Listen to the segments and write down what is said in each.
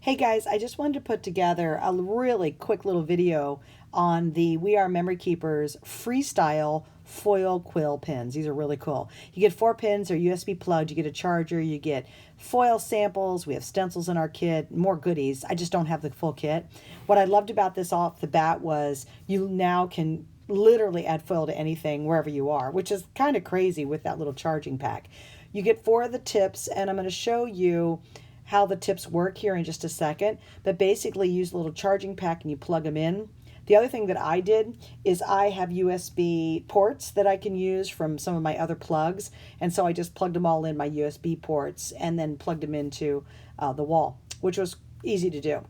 Hey guys, I just wanted to put together a really quick little video on the We Are Memory Keepers Freestyle foil quill pins. These are really cool. You get 4 pins, they're USB plugged, you get a charger, you get foil samples, we have stencils in our kit, more goodies. I just don't have the full kit. What I loved about this off the bat was you now can literally add foil to anything wherever you are, which is kind of crazy with that little charging pack. You get 4 of the tips, and I'm going to show you how the tips work here in just a second, but basically you use a little charging pack and you plug them in. The other thing that I did is I have USB ports that I can use from some of my other plugs, and so I just plugged them all in my USB ports and then plugged them into the wall, which was easy to do.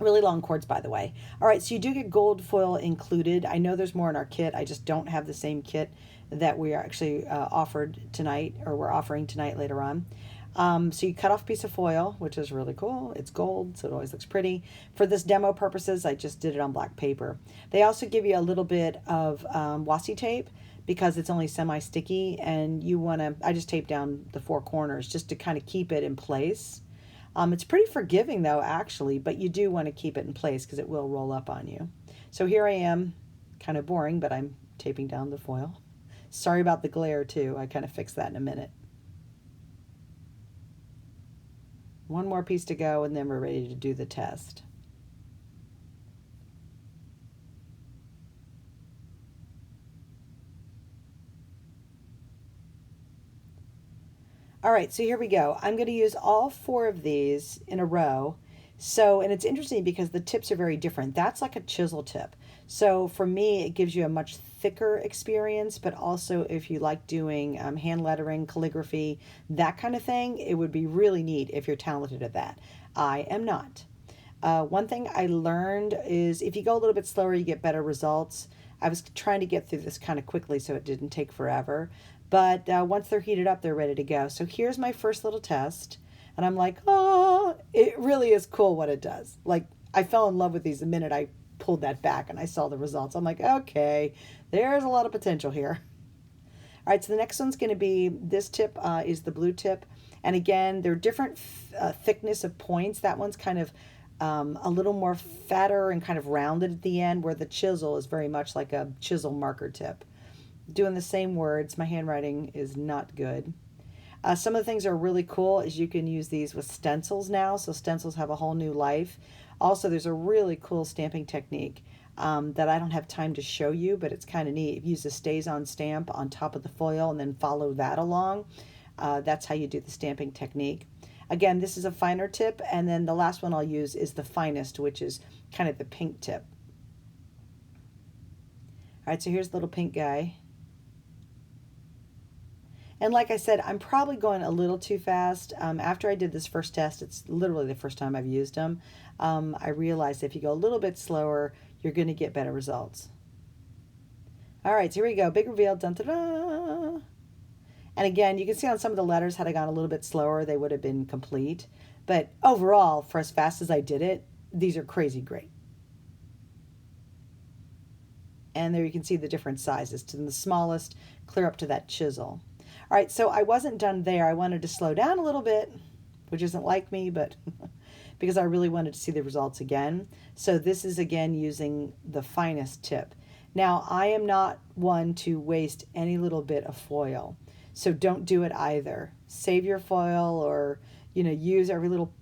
Really long cords, by the way. All right, so you do get gold foil included. I know there's more in our kit. I just don't have the same kit that we are actually offered tonight, or we're offering tonight later on. So you cut off a piece of foil, which is really cool. It's gold, so it always looks pretty. For this demo purposes, I just did it on black paper. They also give you a little bit of washi tape because it's only semi-sticky, and you want to, I just tape down the 4 corners just to kind of keep it in place. It's pretty forgiving though, actually, but you do want to keep it in place because it will roll up on you. So here I am, kind of boring, but I'm taping down the foil. Sorry about the glare too. I kind of fix that in a minute. One more piece to go, and then we're ready to do the test. All right, so here we go. I'm going to use all 4 of these in a row. So, and it's interesting because the tips are very different. That's like a chisel tip. So for me, it gives you a much thicker experience, but also if you like doing hand lettering, calligraphy, that kind of thing, it would be really neat if you're talented at that. I am not. One thing I learned is if you go a little bit slower, you get better results. I was trying to get through this kind of quickly so it didn't take forever. But once they're heated up, they're ready to go. So here's my first little test. And I'm like, oh, it really is cool what it does. Like, I fell in love with these the minute I pulled that back and I saw the results. I'm like, okay, there's a lot of potential here. All right, so the next one's going to be, this tip is the blue tip. And again, they're different thickness of points. That one's kind of a little more fatter and kind of rounded at the end, where the chisel is very much like a chisel marker tip. Doing the same words, my handwriting is not good. Some of the things that are really cool is you can use these with stencils now, so stencils have a whole new life. Also, there's a really cool stamping technique that I don't have time to show you, but it's kind of neat. You use a stays-on stamp on top of the foil and then follow that along. That's how you do the stamping technique. Again, this is a finer tip, and then the last one I'll use is the finest, which is kind of the pink tip. All right, so here's the little pink guy. And like I said, I'm probably going a little too fast. After I did this first test, it's literally the first time I've used them, I realized if you go a little bit slower, you're going to get better results. All right, so here we go. Big reveal. Dun, dun, dun. And again, you can see on some of the letters, had I gone a little bit slower, they would have been complete. But overall, for as fast as I did it, these are crazy great. And there you can see the different sizes, to the smallest, clear up to that chisel. All right, so I wasn't done there. I wanted to slow down a little bit, which isn't like me, but because I really wanted to see the results again. So this is, again, using the finest tip. Now, I am not one to waste any little bit of foil, so don't do it either. Save your foil, or, use every little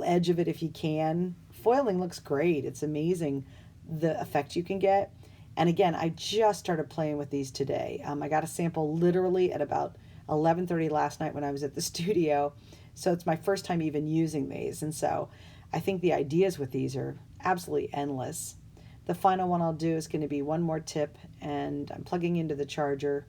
edge of it if you can. Foiling looks great. It's amazing the effect you can get. And again, I just started playing with these today. I got a sample literally at about 11:30 last night when I was at the studio. So it's my first time even using these. And so I think the ideas with these are absolutely endless. The final one I'll do is going to be one more tip, and I'm plugging into the charger.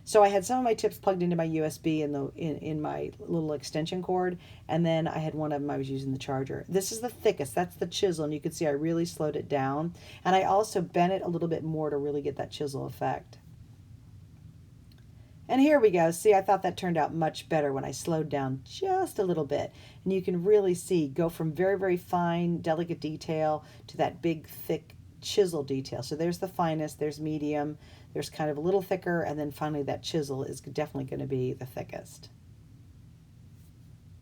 So I had some of my tips plugged into my USB in my little extension cord, and then I had one of them I was using the charger. This is the thickest. That's the chisel, and you can see I really slowed it down. And I also bent it a little bit more to really get that chisel effect. And here we go. See, I thought that turned out much better when I slowed down just a little bit. And you can really see, go from very, very fine, delicate detail to that big, thick chisel detail. So there's the finest, there's medium, there's kind of a little thicker, and then finally that chisel is definitely going to be the thickest.